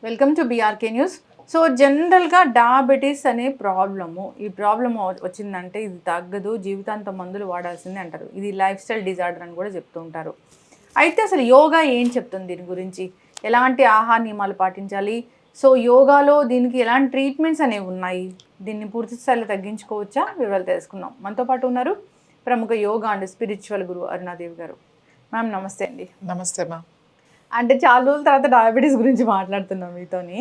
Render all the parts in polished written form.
Welcome to BRK news. So జనరల్గా diabetes అనే problem, ఈ ప్రాబ్లం వచ్చిందంటే ఇది తగ్గదు, జీవితాంతం మందులు వాడాల్సిందే అంటారు. ఇది లైఫ్ స్టైల్ డిజార్డర్ అని కూడా చెప్తూ ఉంటారు. అయితే అసలు యోగా ఏం చెప్తుంది దీని గురించి? ఎలాంటి ఆహార నియమాలు పాటించాలి? సో యోగాలో దీనికి ఎలాంటి ట్రీట్మెంట్స్ అనేవి ఉన్నాయి? దీన్ని పూర్తి స్థాయిలో తగ్గించుకోవచ్చా? వివరాలు తెలుసుకుందాం. మనతో పాటు ఉన్నారు ప్రముఖ యోగా అండ్ స్పిరిచువల్ గురువు అరుణాదేవి గారు. మ్యామ్ నమస్తే అండి. నమస్తే మా. అంటే చాలా రోజుల తర్వాత డయాబెటీస్ గురించి మాట్లాడుతున్నాం మీతోని.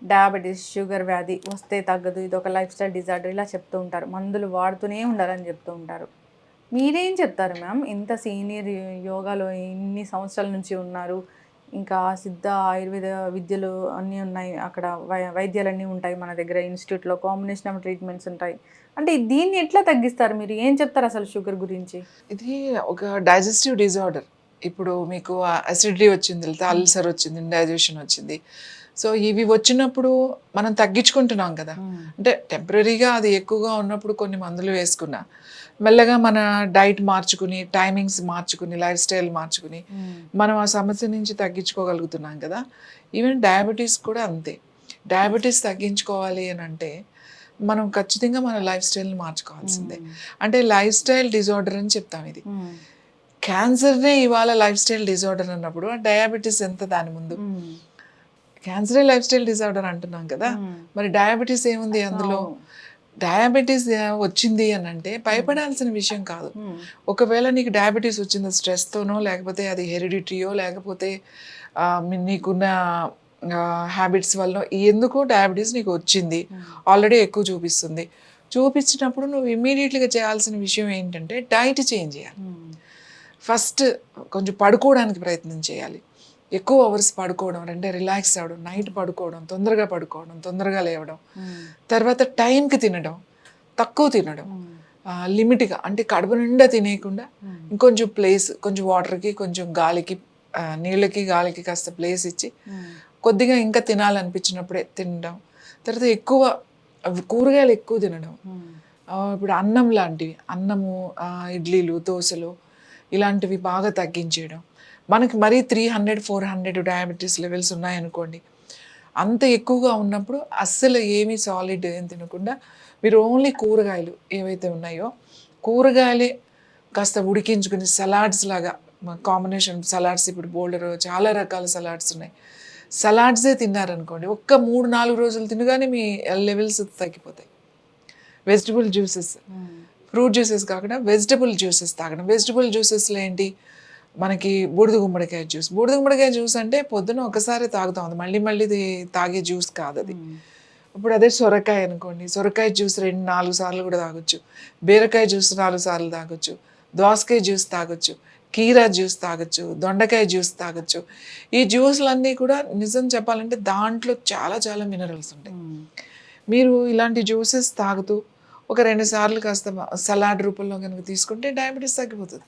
డయాబెటీస్, షుగర్ వ్యాధి వస్తే తగ్గదు, ఇది ఒక లైఫ్ స్టైల్ డిజార్డర్ ఇలా చెప్తూ ఉంటారు. మందులు వాడుతూనే ఉండాలని చెప్తూ ఉంటారు. మీరేం చెప్తారు మ్యామ్? ఇంత సీనియర్ యోగాలో ఇన్ని సంవత్సరాల నుంచి ఉన్నారు, ఇంకా సిద్ధ ఆయుర్వేద విద్యలు అన్నీ ఉన్నాయి, అక్కడ వైద్యాలన్నీ ఉంటాయి మన దగ్గర, ఇన్స్టిట్యూట్లో కాంబినేషన్ ఆఫ్ ట్రీట్మెంట్స్ ఉంటాయి. అంటే దీన్ని ఎట్లా తగ్గిస్తారు? మీరు ఏం చెప్తారు అసలు షుగర్ గురించి? ఇది ఒక డైజెస్టివ్ డిజార్డర్. ఇప్పుడు మీకు అసిడిటీ వచ్చింది, లేకపోతే అల్సర్ వచ్చింది, ఇండైజెషన్ వచ్చింది. సో ఇవి వచ్చినప్పుడు మనం తగ్గించుకుంటున్నాం కదా. అంటే టెంపరీగా అది ఎక్కువగా ఉన్నప్పుడు కొన్ని మందులు వేసుకున్నా, మెల్లగా మన డైట్ మార్చుకుని, టైమింగ్స్ మార్చుకుని, లైఫ్ స్టైల్ మార్చుకుని మనం ఆ సమస్య నుంచి తగ్గించుకోగలుగుతున్నాం కదా. ఈవెన్ డయాబెటీస్ కూడా అంతే. డయాబెటీస్ తగ్గించుకోవాలి అని అంటే మనం ఖచ్చితంగా మన లైఫ్ స్టైల్ని మార్చుకోవాల్సిందే. అంటే లైఫ్ స్టైల్ డిజార్డర్ అని చెప్తాం ఇది. క్యాన్సర్నే ఇవాళ లైఫ్ స్టైల్ డిజార్డర్ అన్నప్పుడు డయాబెటీస్ ఎంత దాని ముందు? క్యాన్సరే లైఫ్ స్టైల్ డిజార్డర్ అంటున్నాం కదా. మరి డయాబెటీస్ ఏముంది అందులో? డయాబెటీస్ వచ్చింది అని అంటే భయపడాల్సిన విషయం కాదు. ఒకవేళ నీకు డయాబెటీస్ వచ్చింది స్ట్రెస్తోనో, లేకపోతే అది హెరిడిటరీయో, లేకపోతే నీకున్న హ్యాబిట్స్ వల్ల ఎందుకు డయాబెటీస్ నీకు వచ్చింది, ఆల్రెడీ ఎక్కువ చూపించినప్పుడు నువ్వు ఇమ్మీడియట్గా చేయాల్సిన విషయం ఏంటంటే డైట్ చేంజ్ చేయాలి. ఫస్ట్ కొంచెం పడుకోవడానికి ప్రయత్నం చేయాలి. ఎక్కువ అవర్స్ పడుకోవడం, అంటే రిలాక్స్ అవ్వడం, నైట్ పడుకోవడం, తొందరగా పడుకోవడం, తొందరగా లేవడం, తర్వాత టైంకి తినడం, తక్కువ తినడం, లిమిట్గా, అంటే కడుపు నిండా తినేయకుండా ఇంకొంచెం ప్లేస్, కొంచెం వాటర్కి, కొంచెం గాలికి, నీళ్ళకి గాలికి కాస్త ప్లేస్ ఇచ్చి కొద్దిగా ఇంకా తినాలనిపించినప్పుడే తినడం. తర్వాత ఎక్కువ కూరగాయలు ఎక్కువ తినడం. ఇప్పుడు అన్నం లాంటివి, అన్నము, ఇడ్లీలు, దోశలు ఇలాంటివి బాగా తగ్గించేయడం. మనకి మరీ 300, 400 డయాబెటీస్ లెవెల్స్ ఉన్నాయనుకోండి, అంత ఎక్కువగా ఉన్నప్పుడు అస్సలు ఏమీ సాలిడ్ ఏం తినకుండా మీరు ఓన్లీ కూరగాయలు ఏవైతే ఉన్నాయో కూరగాయలే కాస్త ఉడికించుకుని సలాడ్స్ లాగా, కాంబినేషన్ సలాడ్స్ ఇప్పుడు బోల్డర్ చాలా రకాల సలాడ్స్ ఉన్నాయి, సలాడ్సే తిన్నారనుకోండి, ఒక్క 3-4 రోజులు తినగానే మీ లెవెల్స్ తగ్గిపోతాయి. వెజిటబుల్ జ్యూసెస్, ఫ్రూట్ జ్యూసెస్ కాకుండా వెజిటబుల్ జ్యూసెస్ తాగడం. వెజిటబుల్ జ్యూసెస్లో ఏంటి, మనకి బూడిద గుమ్మడికాయ జ్యూస్. బూడిద గుమ్మడికాయ జ్యూస్ అంటే పొద్దున ఒకసారి తాగుతాం, అది మళ్ళీ మళ్ళీ తాగే జ్యూస్ కాదు అది. ఇప్పుడు అదే సొరకాయ అనుకోండి, సొరకాయ జ్యూస్ 2-4 సార్లు కూడా తాగొచ్చు. బీరకాయ జ్యూస్ 4 సార్లు తాగొచ్చు. దోసకాయ జ్యూస్ తాగొచ్చు. కీరా జ్యూస్ తాగొచ్చు. దొండకాయ జ్యూస్ తాగొచ్చు. ఈ జ్యూస్లన్నీ కూడా నిజం చెప్పాలంటే దాంట్లో చాలా చాలా మినరల్స్ ఉంటాయి. మీరు ఇలాంటి జ్యూసెస్ తాగుతూ ఒక 2 సార్లు కాస్త సలాడ్ రూపంలో కనుక తీసుకుంటే డయాబెటీస్ తగ్గిపోతుంది.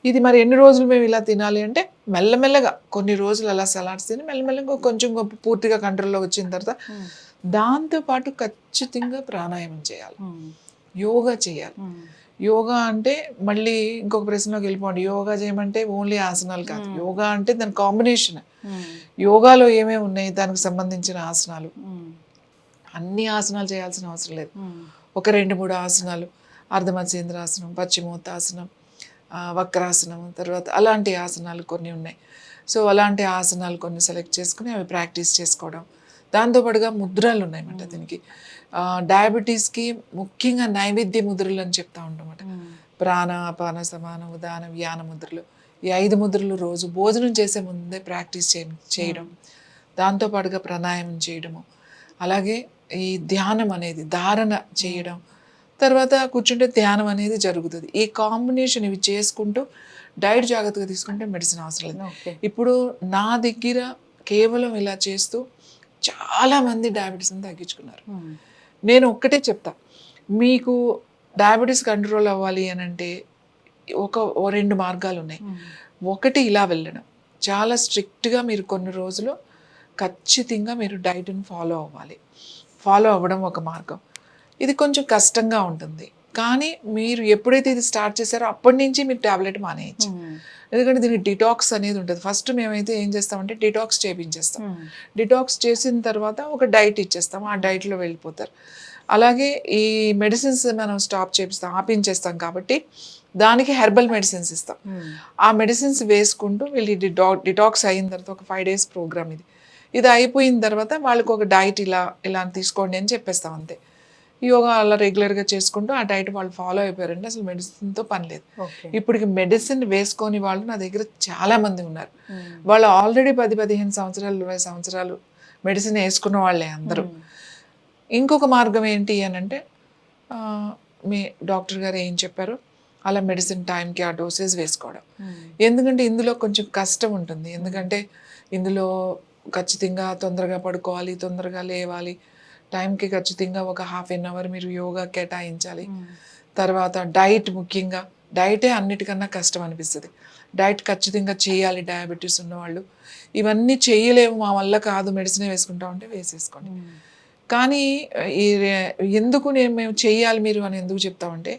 ఇది మరి ఎన్ని రోజులు మేము ఇలా తినాలి అంటే మెల్లమెల్లగా కొన్ని రోజులు అలా సలాడ్స్ తిని మెల్లమెల్లగా కొంచెం పూర్తిగా కంట్రోల్లో వచ్చిన తర్వాత దాంతోపాటు ఖచ్చితంగా ప్రాణాయామం చేయాలి, యోగా చేయాలి. యోగా అంటే మళ్ళీ ఇంకొక ప్రశ్నలోకి వెళ్ళిపోండి. యోగా చేయమంటే ఓన్లీ ఆసనాలు కాదు, యోగా అంటే దాని కాంబినేషన్. యోగాలో ఏమేమి ఉన్నాయి దానికి సంబంధించిన ఆసనాలు, అన్ని ఆసనాలు చేయాల్సిన అవసరం లేదు. ఒక 2-3 ఆసనాలు, అర్ధమత్స్యేంద్రాసనం, పశ్చిమోత్తాసనం, వక్రాసనం, తర్వాత అలాంటి ఆసనాలు కొన్ని ఉన్నాయి. సో అలాంటి ఆసనాలు కొన్ని సెలెక్ట్ చేసుకుని అవి ప్రాక్టీస్ చేసుకోవడం. దాంతోపాటుగా ముద్రలు ఉన్నాయన్నమాట దీనికి. డయాబెటీస్కి ముఖ్యంగా నైవేద్య ముద్రలు అని చెప్తా ఉంటామన్నమాట. ప్రాణ, అపాన, సమాన, ఉదాన, వ్యాన ముద్రలు. ఈ 5 ముద్రలు రోజు భోజనం చేసే ముందే ప్రాక్టీస్ చేయడం. దాంతోపాటుగా ప్రాణాయామం చేయడము, అలాగే ఈ ధ్యానం అనేది ధారణ చేయడం, తర్వాత కూర్చుంటే ధ్యానం అనేది జరుగుతుంది. ఈ కాంబినేషన్ ఇవి చేసుకుంటూ డైట్ జాగ్రత్తగా తీసుకుంటే మెడిసిన్ అవసరం లేదు. ఇప్పుడు నా దగ్గర కేవలం ఇలా చేస్తూ చాలామంది డయాబెటీస్ని తగ్గించుకున్నారు. నేను ఒక్కటే చెప్తా, మీకు డయాబెటీస్ కంట్రోల్ అవ్వాలి అని అంటే 2 మార్గాలు ఉన్నాయి. ఒకటి ఇలా వెళ్ళడం, చాలా స్ట్రిక్ట్గా మీరు కొన్ని రోజులు ఖచ్చితంగా మీరు డైట్ని ఫాలో అవ్వాలి. ఫాలో అవ్వడం ఒక మార్గం. ఇది కొంచెం కష్టంగా ఉంటుంది, కానీ మీరు ఎప్పుడైతే ఇది స్టార్ట్ చేశారో అప్పటి నుంచి మీరు టాబ్లెట్ మానేయచ్చు. ఎందుకంటే దీనికి డిటాక్స్ అనేది ఉంటుంది. ఫస్ట్ మేమైతే ఏం చేస్తామంటే డిటాక్స్ చేయించేస్తాం. డిటాక్స్ చేసిన తర్వాత ఒక డైట్ ఇచ్చేస్తాం, ఆ డైట్లో వెళ్ళిపోతారు. అలాగే ఈ మెడిసిన్స్ మనం స్టాప్ చేపిస్తాం, ఆపించేస్తాం కాబట్టి దానికి హెర్బల్ మెడిసిన్స్ ఇస్తాం. ఆ మెడిసిన్స్ వేసుకుంటూ వీళ్ళు డిటాక్స్ అయిన తర్వాత ఒక 5 days ప్రోగ్రామ్ ఇది అయిపోయిన తర్వాత వాళ్ళకి ఒక డైట్ ఇలా తీసుకోండి అని చెప్పేస్తాం అంతే. యోగా అలా రెగ్యులర్గా చేసుకుంటూ ఆ డైట్ వాళ్ళు ఫాలో అయిపోయారంటే అసలు మెడిసిన్తో పని లేదు. ఇప్పటికి మెడిసిన్ వేసుకొని వాళ్ళు నా దగ్గర చాలా మంది ఉన్నారు. వాళ్ళు ఆల్రెడీ 10-15 సంవత్సరాలు 20 సంవత్సరాలు మెడిసిన్ వేసుకున్న వాళ్ళే అందరూ. ఇంకొక మార్గం ఏంటి అని అంటే మీ డాక్టర్ గారు ఏం చెప్పారు అలా మెడిసిన్ టైంకి ఆ డోసేజ్ వేసుకోవడం. ఎందుకంటే ఇందులో కొంచెం కష్టం ఉంటుంది. ఎందుకంటే ఇందులో ఖచ్చితంగా తొందరగా పడుకోవాలి, తొందరగా లేవాలి, టైంకి ఖచ్చితంగా ఒక 1/2 hour మీరు యోగా కేటాయించాలి. తర్వాత డైట్, ముఖ్యంగా డైటే అన్నిటికన్నా కష్టం అనిపిస్తుంది. డైట్ ఖచ్చితంగా చేయాలి. డయాబెటీస్ ఉన్నవాళ్ళు ఇవన్నీ చేయలేము, మా వల్ల కాదు, మెడిసిన్ వేసుకుంటామంటే వేసేసుకోండి. కానీ ఎందుకు మేము చెయ్యాలి మీరు అని ఎందుకు చెప్తామంటే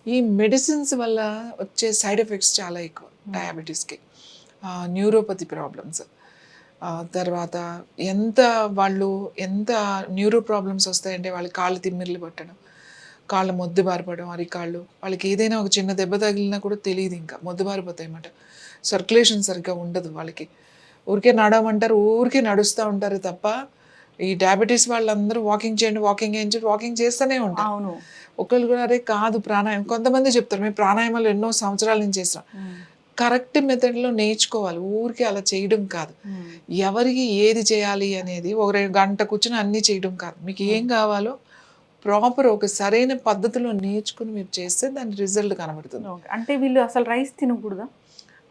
ఈ మెడిసిన్స్ వల్ల వచ్చే సైడ్ ఎఫెక్ట్స్ చాలా ఎక్కువ డయాబెటీస్కి. న్యూరోపతి ప్రాబ్లమ్స్, తర్వాత ఎంత న్యూరో ప్రాబ్లమ్స్ వస్తాయంటే వాళ్ళకి కాళ్ళు తిమ్మిర్లు పట్టడం, కాళ్ళ మొద్దుబారిపడడం, అరికాళ్ళు, వాళ్ళకి ఏదైనా ఒక చిన్న దెబ్బ తగిలినా కూడా తెలియదు, ఇంకా మొద్దుబారిపోతాయి అన్నమాట. సర్క్యులేషన్ సరిగ్గా ఉండదు వాళ్ళకి. ఊరికే నడవమంటారు, ఊరికే నడుస్తూ ఉంటారు తప్ప ఈ డయాబెటీస్ వాళ్ళందరూ వాకింగ్ చేయండి, వాకింగ్ చేస్తూనే ఉంటారు. ఒకళ్ళు కూడా అరే కాదు ప్రాణాయామం, కొంతమంది చెప్తారు మేము ప్రాణాయామాలు ఎన్నో సంవత్సరాల నుంచి చేస్తాం. కరెక్ట్ మెథడ్లో నేర్చుకోవాలి, ఊరికి అలా చేయడం కాదు. ఎవరికి ఏది చేయాలి అనేది ఒక 2 గంట కూర్చొని అన్నీ చేయడం కాదు. మీకు ఏం కావాలో ప్రాపర్ ఒక సరైన పద్ధతిలో నేర్చుకుని మీరు చేస్తే దాని రిజల్ట్ కనబడుతుంది. అంటే వీళ్ళు అసలు రైస్ తినకూడదా?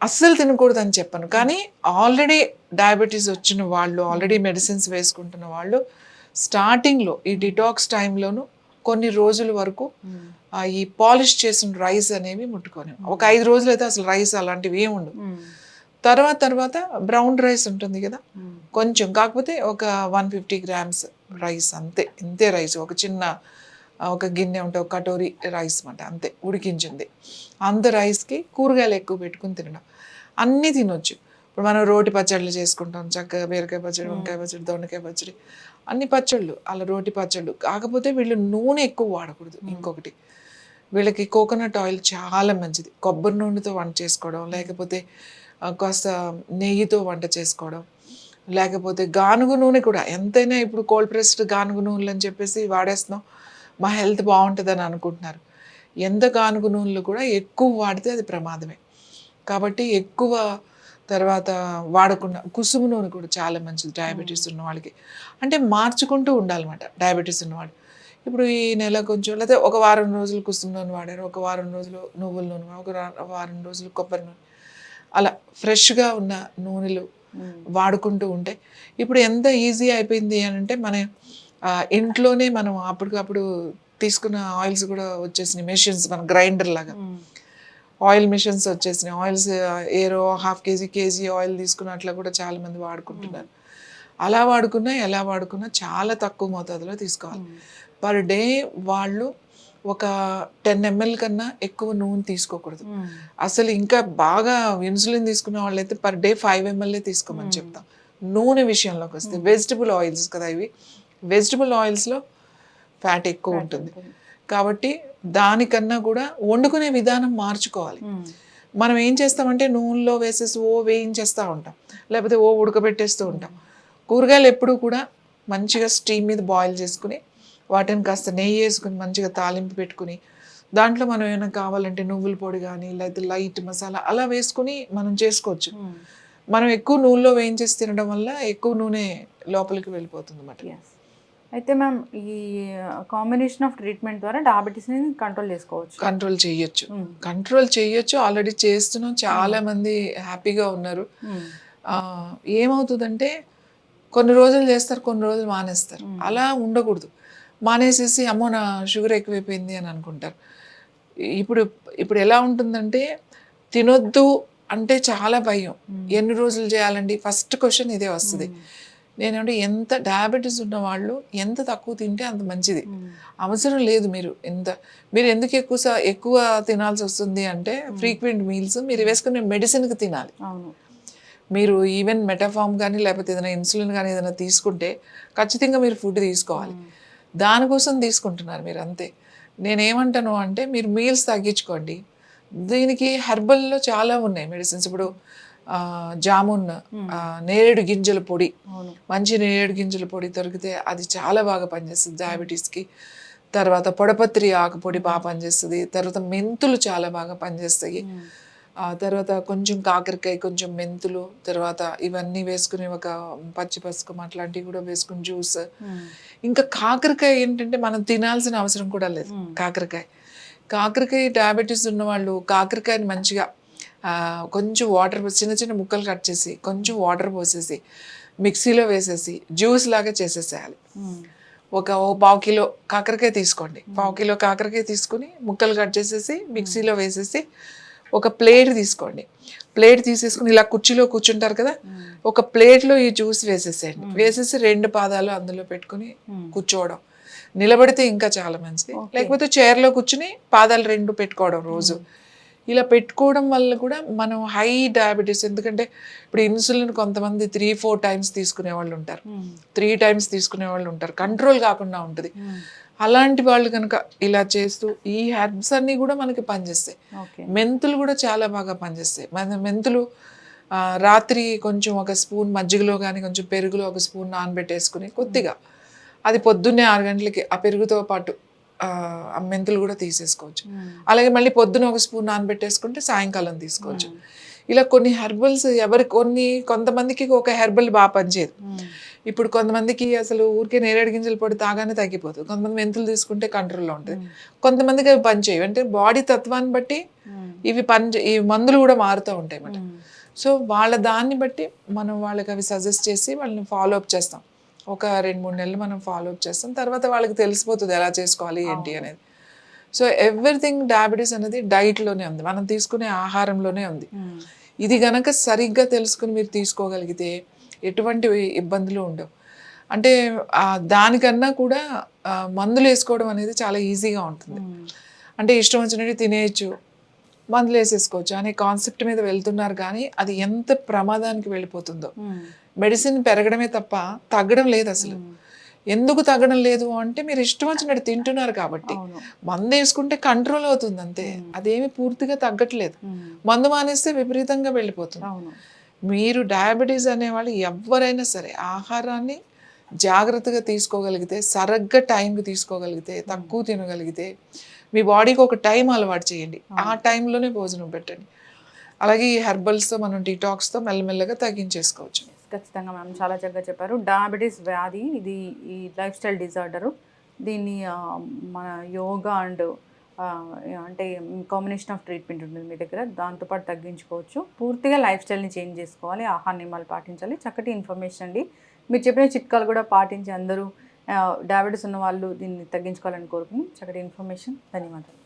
అస్సలు తినకూడదు అని చెప్పను, కానీ ఆల్రెడీ డయాబెటీస్ వచ్చిన వాళ్ళు, ఆల్రెడీ మెడిసిన్స్ వేసుకుంటున్న వాళ్ళు స్టార్టింగ్లో ఈ డిటాక్స్ టైంలోనూ కొన్ని రోజుల వరకు ఈ పాలిష్ చేసిన రైస్ అనేవి ముట్టుకొని, ఒక 5 రోజులు అయితే అసలు రైస్ అలాంటివి ఏమి ఉండవు. తర్వాత బ్రౌన్ రైస్ ఉంటుంది కదా కొంచెం, కాకపోతే ఒక 150 grams రైస్, ఇంతే రైస్, ఒక చిన్న ఒక గిన్నె ఉంటే ఒక కటోరీ రైస్ అన్నమాట, అంతే ఉడికించింది. అంత రైస్కి కూరగాయలు ఎక్కువ పెట్టుకుని తినడం, అన్నీ తినొచ్చు. ఇప్పుడు మనం రోటి పచ్చళ్ళు చేసుకుంటాం చక్కగా, బీరకాయ పచ్చడి, వంకాయ పచ్చడి, దొండకాయ పచ్చడి, అన్ని పచ్చళ్ళు, అలా రోటి పచ్చళ్ళు. కాకపోతే వీళ్ళు నూనె ఎక్కువ వాడకూడదు. ఇంకొకటి, వీళ్ళకి కోకోనట్ ఆయిల్ చాలా మంచిది. కొబ్బరి నూనెతో వంట చేసుకోవడం, లేకపోతే కాస్త నెయ్యితో వంట చేసుకోవడం, లేకపోతే గానుగ నూనె కూడా. ఎంతైనా ఇప్పుడు కోల్డ్ ప్రెస్డ్ గానుగ నూనెలు అని చెప్పేసి వాడేస్తున్నాం, మా హెల్త్ బాగుంటుందని అనుకుంటున్నారు. ఎంత గానుగ నూనెలు కూడా ఎక్కువ వాడితే అది ప్రమాదమే. కాబట్టి ఎక్కువ తర్వాత వాడకుండా కుసుమ నూనె కూడా చాలా మంచిది డయాబెటీస్ ఉన్న వాళ్ళకి. అంటే మార్చుకుంటూ ఉండాలన్నమాట డయాబెటీస్ ఉన్నవాళ్ళు. ఇప్పుడు ఈ నెల కొంచెం, లేకపోతే ఒక వారం రోజులు కుసుమ నూనె వాడారు, ఒక వారం రోజులు నువ్వుల నూనె, ఒక వారం రోజులు కొబ్బరి నూనె, అలా ఫ్రెష్గా ఉన్న నూనెలు వాడుకుంటూ ఉంటే ఇప్పుడు ఎంత ఈజీ అయిపోయింది అని అంటే మన ఇంట్లోనే మనం అప్పటికప్పుడు తీసుకున్న ఆయిల్స్ కూడా వచ్చేసినాయి, మెషిన్స్, మన గ్రైండర్ లాగా ఆయిల్ మిషన్స్ వచ్చేసినాయి. ఆయిల్స్ ఏరో 1/2 kg ఆయిల్ తీసుకున్న అట్లా కూడా చాలా మంది వాడుకుంటున్నారు. అలా వాడుకున్నా ఎలా వాడుకున్నా చాలా తక్కువ మోతాదులో తీసుకోవాలి. పర్ డే వాళ్ళు ఒక 10 ml కన్నా ఎక్కువ నూనె తీసుకోకూడదు. అసలు ఇంకా బాగా ఇన్సులిన్ తీసుకున్న వాళ్ళైతే పర్ డే 5 ml తీసుకోమని చెప్తాం. నూనె విషయంలోకి వస్తే వెజిటబుల్ ఆయిల్స్ కదా ఇవి, వెజిటబుల్ ఆయిల్స్లో ఫ్యాట్ ఎక్కువ ఉంటుంది. కాబట్టి దానికన్నా కూడా వండుకునే విధానం మార్చుకోవాలి. మనం ఏం చేస్తామంటే నూనెలో వేసేసి వేయించేస్తూ ఉంటాం, లేకపోతే ఉడకబెట్టేస్తూ ఉంటాం. కూరగాయలు ఎప్పుడూ కూడా మంచిగా స్టీమ్ మీద బాయిల్ చేసుకుని వాటిని కాస్త నెయ్యి వేసుకుని మంచిగా తాలింపు పెట్టుకుని దాంట్లో మనం ఏమైనా కావాలంటే నువ్వుల పొడి కానీ లేకపోతే లైట్ మసాలా అలా వేసుకుని మనం చేసుకోవచ్చు. మనం ఎక్కువ నూనెలో వేయించేసి తినడం వల్ల ఎక్కువ నూనె లోపలికి వెళ్ళిపోతుంది అన్నమాట. అయితే మ్యామ్ ఈ కాంబినేషన్ ఆఫ్ ట్రీట్మెంట్ ద్వారా డయాబెటీస్ని కంట్రోల్ చేయొచ్చు. ఆల్రెడీ చేస్తున్నాం, చాలా మంది హ్యాపీగా ఉన్నారు. ఏమవుతుందంటే కొన్ని రోజులు చేస్తారు, కొన్ని రోజులు మానేస్తారు. అలా ఉండకూడదు. మానేసేసి అమ్మో నా షుగర్ ఎక్కువైపోయింది అని అనుకుంటారు. ఇప్పుడు ఎలా ఉంటుందంటే తినొద్దు అంటే చాలా భయం. ఎన్ని రోజులు చేయాలండి? ఫస్ట్ క్వశ్చన్ ఇదే వస్తుంది. నేనంటే ఎంత డయాబెటీస్ ఉన్న వాళ్ళు ఎంత తక్కువ తింటే అంత మంచిది. అవసరం లేదు మీరు ఎందుకు ఎక్కువ తినాల్సి వస్తుంది అంటే ఫ్రీక్వెంట్ మీల్స్ మీరు వేసుకునే మెడిసిన్కి తినాలి. అవును. మీరు ఈవెన్ మెటాఫామ్ కానీ లేకపోతే ఏదైనా ఇన్సులిన్ కానీ ఏదైనా తీసుకుంటే ఖచ్చితంగా మీరు ఫుడ్ తీసుకోవాలి. దానికోసం తీసుకుంటున్నారు మీరు అంతే. నేనేమంటాను అంటే మీరు మీల్స్ తగ్గించుకోండి. దీనికి హెర్బల్లో చాలా ఉన్నాయి మెడిసిన్స్. ఇప్పుడు జామున్, నేరేడు గింజల పొడి, మంచి నేరేడు గింజల పొడి దొరికితే అది చాలా బాగా పనిచేస్తుంది డయాబెటీస్కి. తర్వాత పొడపత్రి ఆకు పొడి బాగా పనిచేస్తుంది. తర్వాత మెంతులు చాలా బాగా పనిచేస్తాయి. తర్వాత కొంచెం కాకరకాయ, కొంచెం మెంతులు, తర్వాత ఇవన్నీ వేసుకుని ఒక పచ్చి పసుకం అట్లాంటివి కూడా వేసుకుని జ్యూస్. ఇంకా కాకరకాయ ఏంటంటే మనం తినాల్సిన అవసరం కూడా లేదు. కాకరకాయ డయాబెటీస్ ఉన్న వాళ్ళు కాకరకాయని మంచిగా కొంచెం వాటర్ చిన్న చిన్న ముక్కలు కట్ చేసి కొంచెం వాటర్ పోసేసి మిక్సీలో వేసేసి జ్యూస్ లాగా చేసేసేయాలి. ఒక పావు కిలో కాకరకాయ తీసుకోండి. పావు కిలో కాకరకాయ తీసుకుని ముక్కలు కట్ చేసేసి మిక్సీలో వేసేసి ఒక ప్లేట్ తీసుకోండి. ప్లేట్ తీసేసుకుని ఇలా కుర్చీలో కూర్చుంటారు కదా, ఒక ప్లేట్లో ఈ జ్యూస్ వేసేసేయండి. వేసేసి 2 పాదాలు అందులో పెట్టుకుని కూర్చోవడం. నిలబడితే ఇంకా చాలా మంచిది. లేకపోతే చైర్లో కూర్చుని పాదాలు 2 పెట్టుకోవడం రోజు. ఇలా పెట్టుకోవడం వల్ల కూడా మనం హై డయాబెటీస్, ఎందుకంటే ఇప్పుడు ఇన్సులిన్ కొంతమంది 3-4 టైమ్స్ తీసుకునే వాళ్ళు ఉంటారు, 3 టైమ్స్ తీసుకునే వాళ్ళు ఉంటారు, కంట్రోల్ కాకుండా ఉంటుంది. అలాంటి వాళ్ళు కనుక ఇలా చేస్తూ ఈ హెర్బ్స్ అన్నీ కూడా మనకి పనిచేస్తాయి. మెంతులు కూడా చాలా బాగా పనిచేస్తాయి. మెంతులు రాత్రి కొంచెం ఒక స్పూన్ మజ్జిగలో కానీ కొంచెం పెరుగులో ఒక స్పూన్ నానబెట్టేసుకుని కొద్దిగా అది పొద్దున్నే 6 గంటలకి ఆ పెరుగుతో పాటు ఆ మెంతులు కూడా తీసేసుకోవచ్చు. అలాగే మళ్ళీ పొద్దున ఒక స్పూన్ నానబెట్టేసుకుంటే సాయంకాలం తీసుకోవచ్చు. ఇలా కొన్ని హెర్బల్స్ కొంతమందికి ఒక హెర్బల్ బాగా పనిచేయదు. ఇప్పుడు కొంతమందికి అసలు ఊరికే నేరేడు గింజల పొడి తాగానే తగ్గిపోతుంది. కొంతమంది మెంతులు తీసుకుంటే కంట్రోల్లో ఉంటుంది. కొంతమందికి అవి పనిచేయవు. అంటే బాడీ తత్వాన్ని బట్టి ఈ మందులు కూడా మారుతూ ఉంటాయి అన్నమాట. సో వాళ్ళ దాన్ని బట్టి మనం వాళ్ళకి అవి సజెస్ట్ చేసి వాళ్ళని ఫాలో అప్ చేస్తాం. ఒక 2-3 నెలలు మనం ఫాలో అప్ చేస్తాం. తర్వాత వాళ్ళకి తెలిసిపోతుంది ఎలా చేసుకోవాలి ఏంటి అనేది. సో ఎవ్రీథింగ్ డయాబెటీస్ అనేది డైట్లోనే ఉంది, మనం తీసుకునే ఆహారంలోనే ఉంది. ఇది గనక సరిగ్గా తెలుసుకుని మీరు తీసుకోగలిగితే ఎటువంటి ఇబ్బందులు ఉండవు. అంటే దానికన్నా కూడా మందులు వేసుకోవడం అనేది చాలా ఈజీగా ఉంటుంది. అంటే ఇష్టం వచ్చినట్టు తినేయచ్చు, మందులు వేసేసుకోవచ్చు అనే కాన్సెప్ట్ మీద వెళ్తున్నారు. కానీ అది ఎంత ప్రమాదానికి వెళ్ళిపోతుందో. మెడిసిన్ పెరగడమే తప్ప తగ్గడం లేదు అసలు. ఎందుకు తగ్గడం లేదు అంటే మీరు ఇష్టం వచ్చినట్టు తింటున్నారు కాబట్టి. మందు వేసుకుంటే కంట్రోల్ అవుతుంది అంతే, అదేమి పూర్తిగా తగ్గట్లేదు. మందు మానేస్తే విపరీతంగా వెళ్ళిపోతుంది. మీరు డయాబెటీస్ అనేవాళ్ళు ఎవరైనా సరే ఆహారాన్ని జాగ్రత్తగా తీసుకోగలిగితే, సరిగ్గా టైంకి తీసుకోగలిగితే, తక్కువ తినగలిగితే, మీ బాడీకి ఒక టైం అలవాటు చేయండి. ఆ టైంలోనే భోజనం పెట్టండి. అలాగే ఈ హెర్బల్స్తో మనం డిటాక్స్తో మెల్లమెల్లగా తగ్గించేసుకోవచ్చు. ఖచ్చితంగా మ్యామ్ చాలా చక్కగా చెప్పారు. డయాబెటీస్ వ్యాధి ఇది ఈ లైఫ్ స్టైల్ డిజార్డరు. దీన్ని మన యోగా అండ్ అంటే కాంబినేషన్ ఆఫ్ ట్రీట్మెంట్ ఉంటుంది మీ దగ్గర, దాంతోపాటు తగ్గించుకోవచ్చు. పూర్తిగా లైఫ్ స్టైల్ని చేంజ్ చేసుకోవాలి, ఆహార నియమాలు పాటించాలి. చక్కటి ఇన్ఫర్మేషన్ అండి. మీరు చెప్పిన చిట్కాలు కూడా పాటించి అందరూ డయాబెటీస్ ఉన్న వాళ్ళు దీన్ని తగ్గించుకోవాలని కోరుకుని చక్కటి ఇన్ఫర్మేషన్. ధన్యవాదాలు.